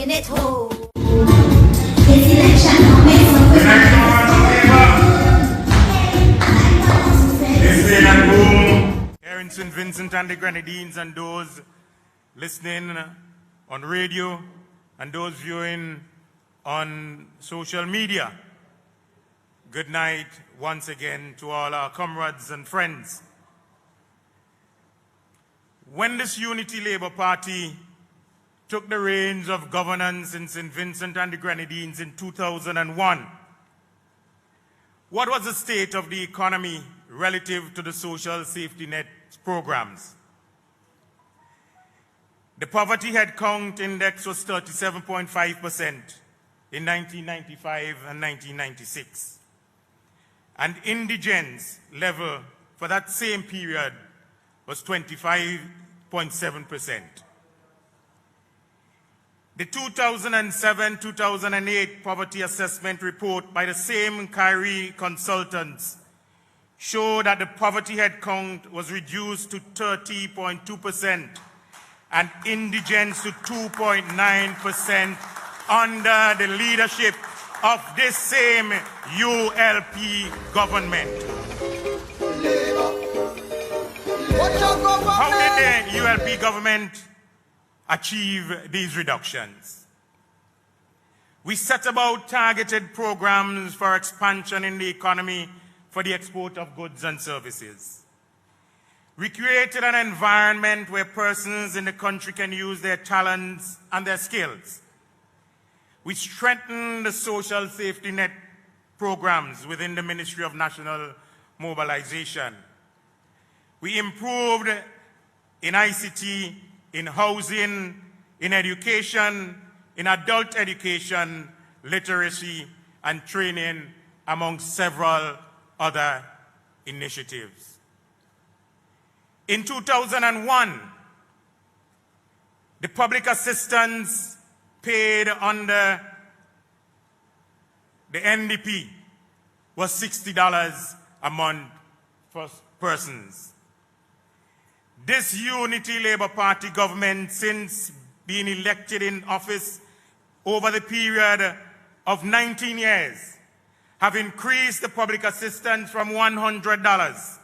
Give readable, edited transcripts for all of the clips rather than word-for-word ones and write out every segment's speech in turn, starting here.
taking it home. This election don't make some Here in St. Vincent and the Grenadines, and those listening on radio and those viewing on social media, good night once again to all our comrades and friends. When this Unity Labour Party took the reins of governance in St. Vincent and the Grenadines in 2001, what was the state of the economy relative to the social safety net programs? The poverty headcount index was 37.5% in 1995 and 1996. And indigence level for that same period was 25.7%. The 2007-2008 poverty assessment report by the same Kyrie consultants showed that the poverty headcount was reduced to 30.2% and indigence to 2.9% under the leadership of this same ULP government. How did the ULP government achieve these reductions? We set about targeted programs for expansion in the economy for the export of goods and services. We created an environment where persons in the country can use their talents and their skills. We strengthened the social safety net programs within the Ministry of National Mobilization. We improved in ICT, in housing, in education, in adult education, literacy, and training, among several other initiatives. In 2001, the public assistance paid under the NDP was $60 a month for persons. This Unity Labour Party government, since being elected in office over the period of 19 years, have increased the public assistance from $100.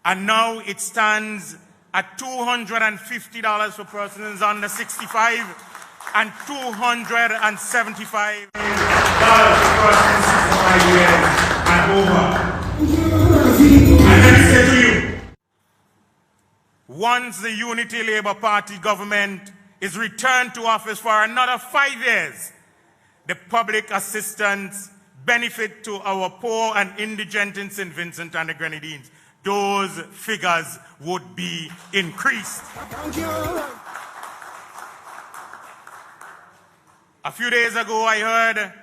And now it stands at $250 for persons under 65 and $275 for persons 65 years and over. And let me say to you, once the Unity Labour Party government is returned to office for another 5 years, the public assistance benefit to our poor and indigent in St. Vincent and the Grenadines, those figures would be increased. A few days ago, I heard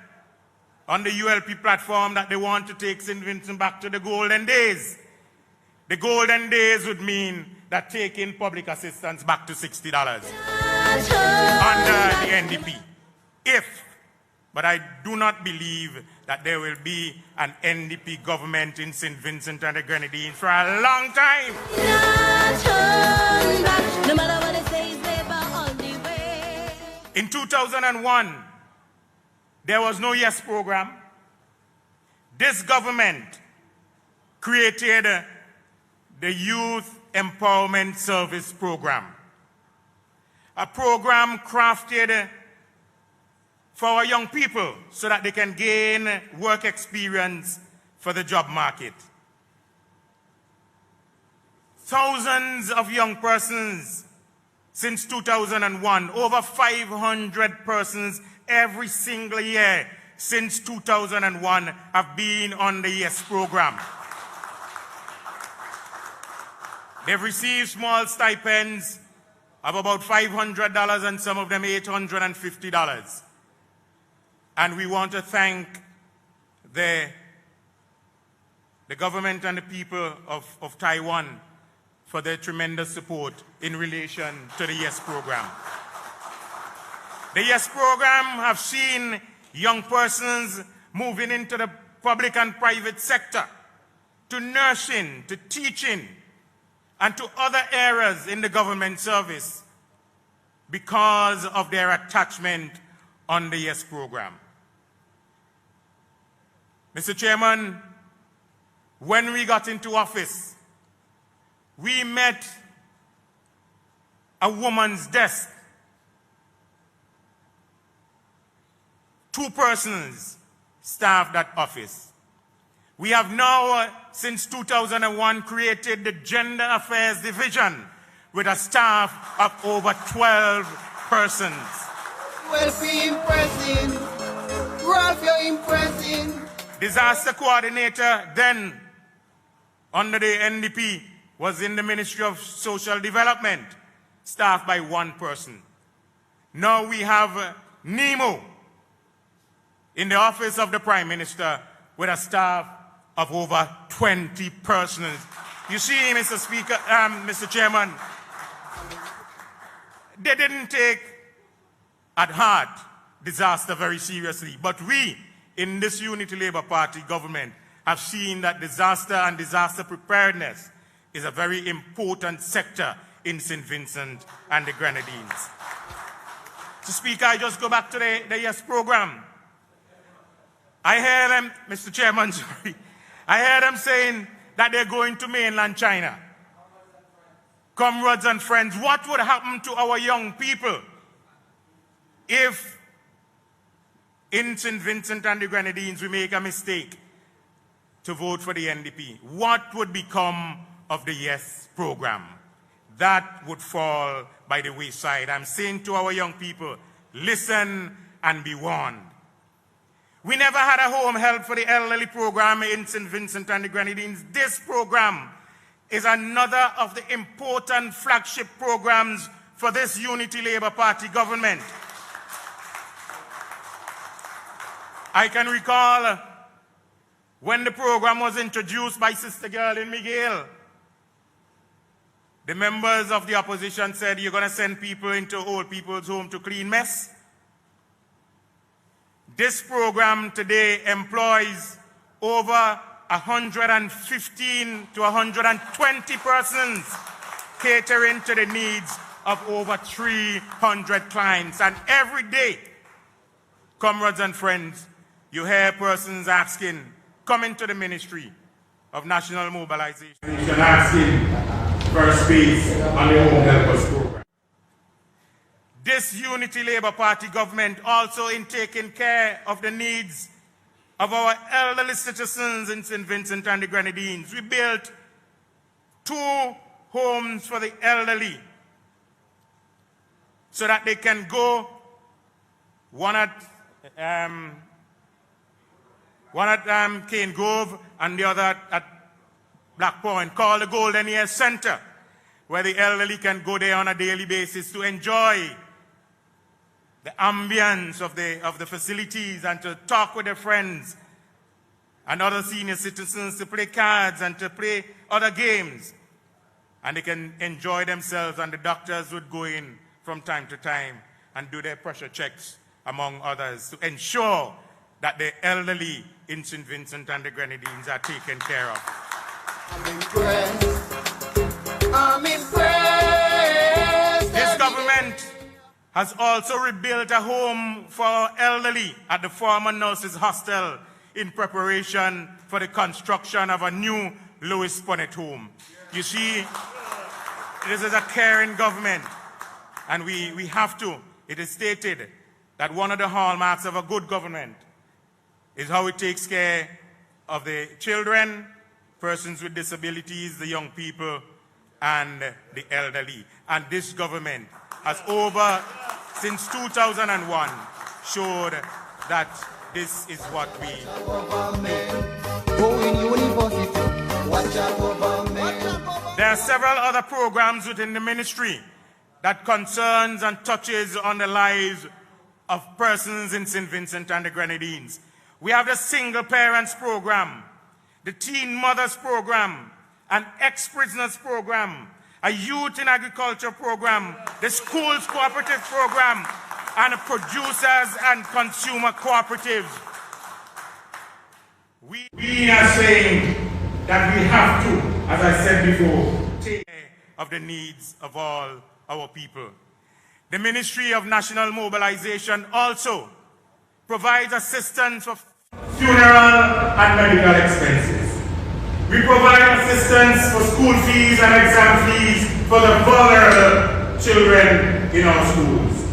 on the ULP platform that they want to take St. Vincent back to the golden days. The golden days would mean that taking public assistance back to $60 under the NDP. But I do not believe that there will be an NDP government in St. Vincent and the Grenadines for a long time. In 2001, there was no YES program. This government created the Youth Empowerment Service Program, a program crafted for our young people so that they can gain work experience for the job market. Thousands of young persons since 2001, over 500 persons every single year since 2001 have been on the YES program. They've received small stipends of about $500 and some of them $850. And we want to thank the government and the people of Taiwan for their tremendous support in relation to the YES program. The YES program have seen young persons moving into the public and private sector, to nursing, to teaching, and to other areas in the government service. because of their attachment on the YES program. Mr. Chairman, when we got into office, we met a woman's desk. 2 persons staffed that office. We have now, since 2001, created the Gender Affairs Division with a staff of over 12 persons. Well, be impressing. Ralph, you're impressing. Disaster coordinator then under the NDP was in the Ministry of Social Development, staffed by 1 person. Now we have NEMO in the office of the Prime Minister with a staff of over 20 persons. You see, Mr. Speaker, Mr. Chairman, they didn't take at heart disaster very seriously, but we in this Unity Labour Party government have seen that disaster and disaster preparedness is a very important sector in St. Vincent and the Grenadines. So, Speaker, I just go back to the YES program. I hear them, Mr. Chairman, sorry, I hear them saying that they're going to mainland China. Comrades and friends, what would happen to our young people if in St. Vincent and the Grenadines we make a mistake to vote for the NDP? What would become of the YES program? That would fall by the wayside. I'm saying to our young people, listen and be warned. We never had a home help for the elderly program in St. Vincent and the Grenadines. This program is another of the important flagship programs for this Unity Labour Party government. I can recall when the program was introduced by Sister Girl in Miguel, the members of the opposition said, you're going to send people into old people's home to clean mess? This program today employs over 115 to 120 persons, catering to the needs of over 300 clients. And every day, comrades and friends, you hear persons asking, coming to the Ministry of National Mobilization, asking for space on the Home Helpers program. This Unity Labour Party government also in taking care of the needs of our elderly citizens in St. Vincent and the Grenadines. We built 2 homes for the elderly so that they can go, one at Cane Grove and the other at Black Point, called the Golden Years Center, where the elderly can go there on a daily basis to enjoy the ambience of the facilities and to talk with their friends and other senior citizens, to play cards and to play other games. And they can enjoy themselves, and the doctors would go in from time to time and do their pressure checks, among others, to ensure that the elderly in St. Vincent and the Grenadines are taken care of. I'm impressed. This government has also rebuilt a home for elderly at the former nurses' hostel in preparation for the construction of a new Louis Punnett home. You see, this is a caring government, and we have to. It is stated that one of the hallmarks of a good government is how it takes care of the children, persons with disabilities, the young people, and the elderly. And this government has since 2001, showed that this is what we do. There are several other programs within the ministry that concerns and touches on the lives of persons in St. Vincent and the Grenadines. We have the Single Parents Program, the Teen Mothers Program, an Ex-Prisoners Program, a Youth in Agriculture Program, the Schools Cooperative Program, and the Producers and Consumer Cooperatives. We are saying that we have to, as I said before, take care of the needs of all our people. The Ministry of National Mobilization also provides assistance for funeral and medical expenses. We provide assistance for school fees and exam fees for the vulnerable children in our schools.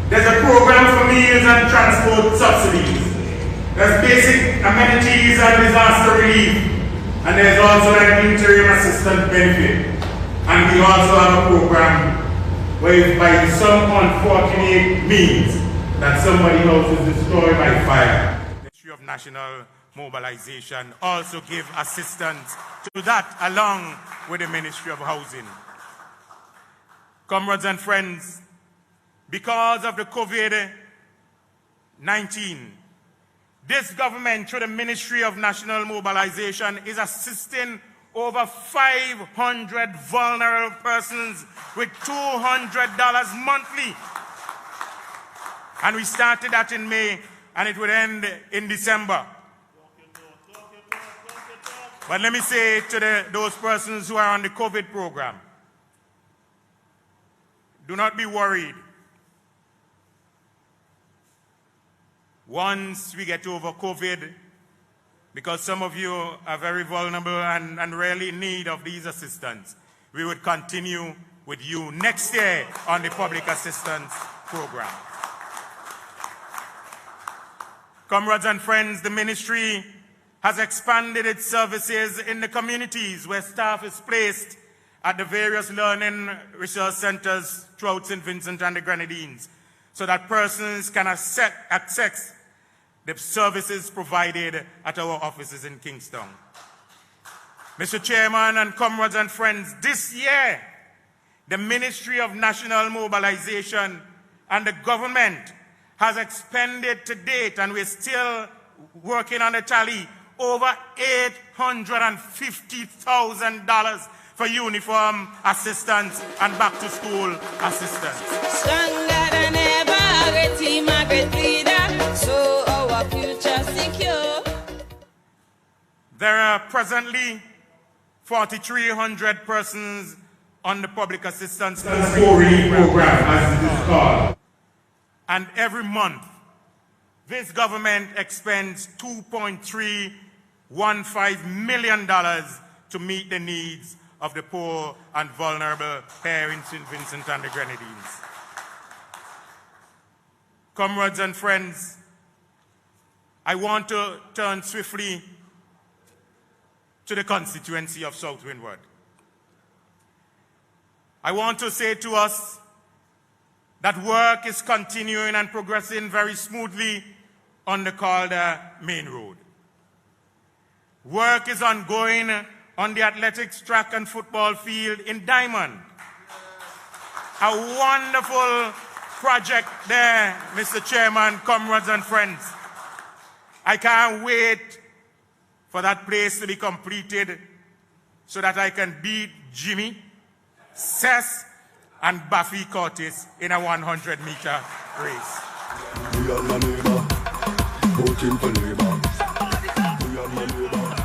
There's a program for meals and transport subsidies. There's basic amenities and disaster relief. And there's also an interim assistant benefit. And we also have a program where by some unfortunate means that somebody's house is destroyed by fire. The Ministry of National Mobilization also give assistance to that along with the Ministry of Housing. Comrades and friends, because of the COVID-19, this government, through the Ministry of National Mobilization, is assisting over 500 vulnerable persons with $200 monthly. And we started that in May, and it would end in December. But let me say to those persons who are on the COVID program, do not be worried. Once we get over COVID, because some of you are very vulnerable and really in need of these assistance, we would continue with you next year on the public assistance program. Comrades and friends, the ministry has expanded its services in the communities where staff is placed at the various learning resource centers throughout St. Vincent and the Grenadines, so that persons can access the services provided at our offices in Kingston. Mr. Chairman and comrades and friends, this year, the Ministry of National Mobilization and the government has expended to date, and we're still working on the tally, over $850,000 for uniform assistance and back-to-school assistance. Stronger than ever, great team, a great leader, so our future secure. There are presently 4,300 persons on the public assistance program, as it is called. And every month, this government expends $2.315 million to meet the needs of the poor and vulnerable here in St. Vincent and the Grenadines. Comrades and friends, I want to turn swiftly to the constituency of South Windward. I want to say to us that work is continuing and progressing very smoothly on the Calder Main Road. Work is ongoing on the athletics track and football field in Diamond. A wonderful project there, Mr. Chairman, comrades and friends. I can't wait for that place to be completed so that I can beat Jimmy, Sess, and Buffy Curtis in a 100-meter race. We are my neighbor, voting for Labour. We are my neighbor,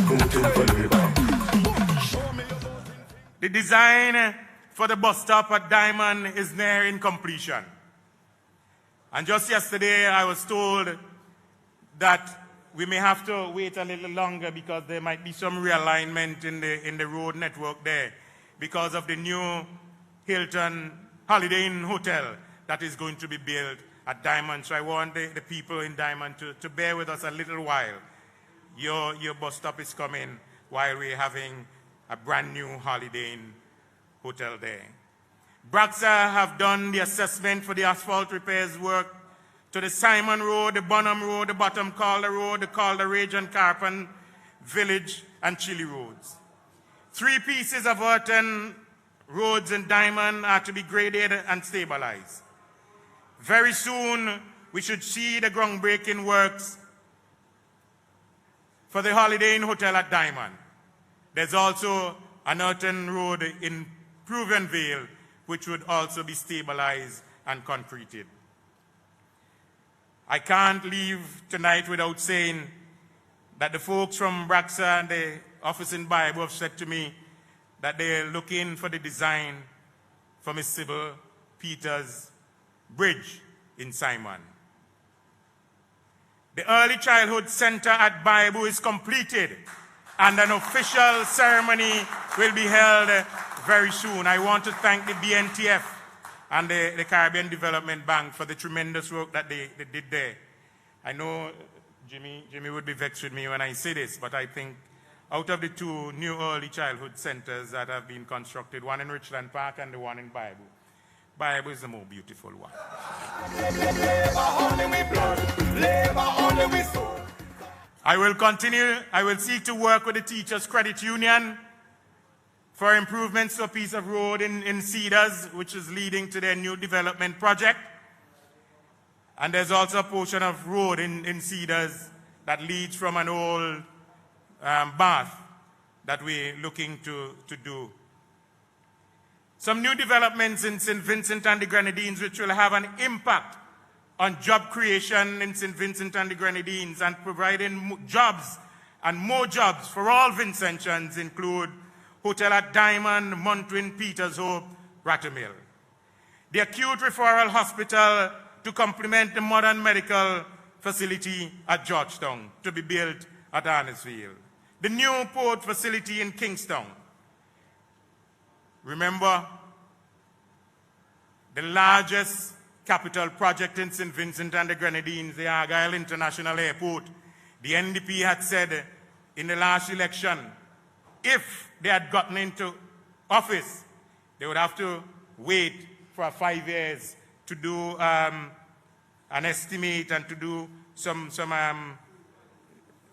voting for Labour. The design for the bus stop at Diamond is nearing completion. And just yesterday I was told that we may have to wait a little longer because there might be some realignment in the road network there because of the new Hilton Holiday Inn Hotel that is going to be built at Diamond. So I want the people in Diamond to bear with us a little while. Your bus stop is coming while we're having a brand new Holiday Inn Hotel there. Braxa have done the assessment for the asphalt repairs work to the Simon Road, the Bonham Road, the Bottom Calder Road, the Calder Ridge and Carpen Village and Chile Roads. 3 pieces of earthen roads in Diamond are to be graded and stabilized. Very soon, we should see the groundbreaking works for the Holiday Inn Hotel at Diamond. There's also an earthen road in Provenvale, which would also be stabilized and concreted. I can't leave tonight without saying that the folks from Braxa and the office in Bible have said to me that they're looking for the design for Ms. Sybil Peters Bridge in Simon. The Early Childhood Center at Bible is completed, and an official ceremony will be held very soon. I want to thank the BNTF and the Caribbean Development Bank for the tremendous work that they did there. I know Jimmy would be vexed with me when I say this, but I think out of the two new early childhood centers that have been constructed, one in Richland Park and the one in Bible is the more beautiful one. I will seek to work with the Teachers Credit Union for improvements to a piece of road in Cedars, which is leading to their new development project. And there's also a portion of road in Cedars that leads from an old bath that we're looking to do. Some new developments in St. Vincent and the Grenadines which will have an impact on job creation in St. Vincent and the Grenadines and providing jobs and more jobs for all Vincentians include Hotel at Diamond, Montwin, Peters Hope, Rattermill. The acute referral hospital to complement the modern medical facility at Georgetown to be built at Arnesville. The new port facility in Kingston. Remember, the largest capital project in St. Vincent and the Grenadines, the Argyle International Airport. The NDP had said in the last election, if they had gotten into office, they would have to wait for 5 years to do an estimate and to do some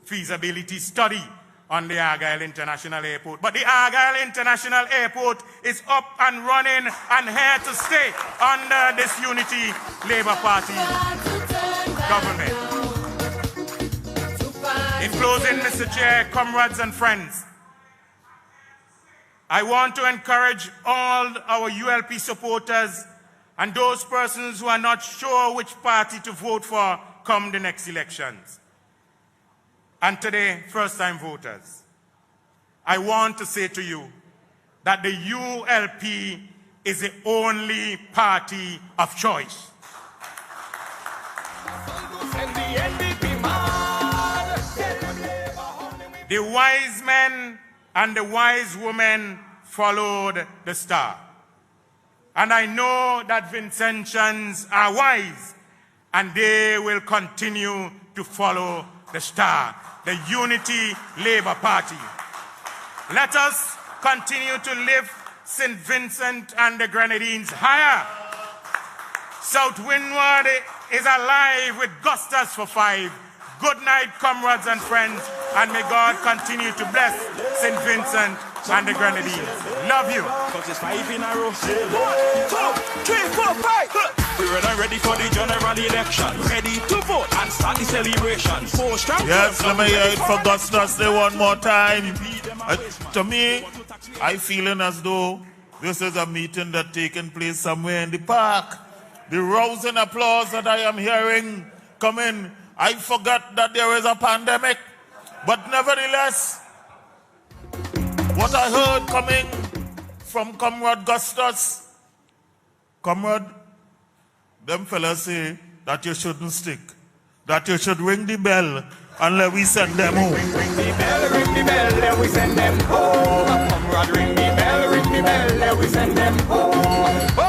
feasibility study on the Argyle International Airport. But the Argyle International Airport is up and running and here to stay under this Unity Labour Party government. In closing, Mr. Chair, comrades and friends, I want to encourage all our ULP supporters and those persons who are not sure which party to vote for come the next elections. And today, first-time voters, I want to say to you that the ULP is the only party of choice. The wise men and the wise women followed the star. And I know that Vincentians are wise, and they will continue to follow the star, the Unity Labour Party. Let us continue to lift St. Vincent and the Grenadines higher. South Windward is alive with Gustaus for 5. Good night, comrades and friends, and may God continue to bless St. Vincent and the Grenadines. Love you. Cause it's 5 in a row. 1, 2, 3, 4, 5. We're ready for the general election. Ready to vote and start the celebration. 4 strong. Yes, let me hear it for Gustaus Day one more time. To me, I feeling as though this is a meeting that's taking place somewhere in the park. The rousing applause that I am hearing coming, I forgot that there is a pandemic. But nevertheless, what I heard coming from Comrade Gustaus, Comrade, them fellas say that you shouldn't stick, that you should ring the bell and let we send them home. Ring the bell, let we send them home. Comrade, ring the bell, let we send them home.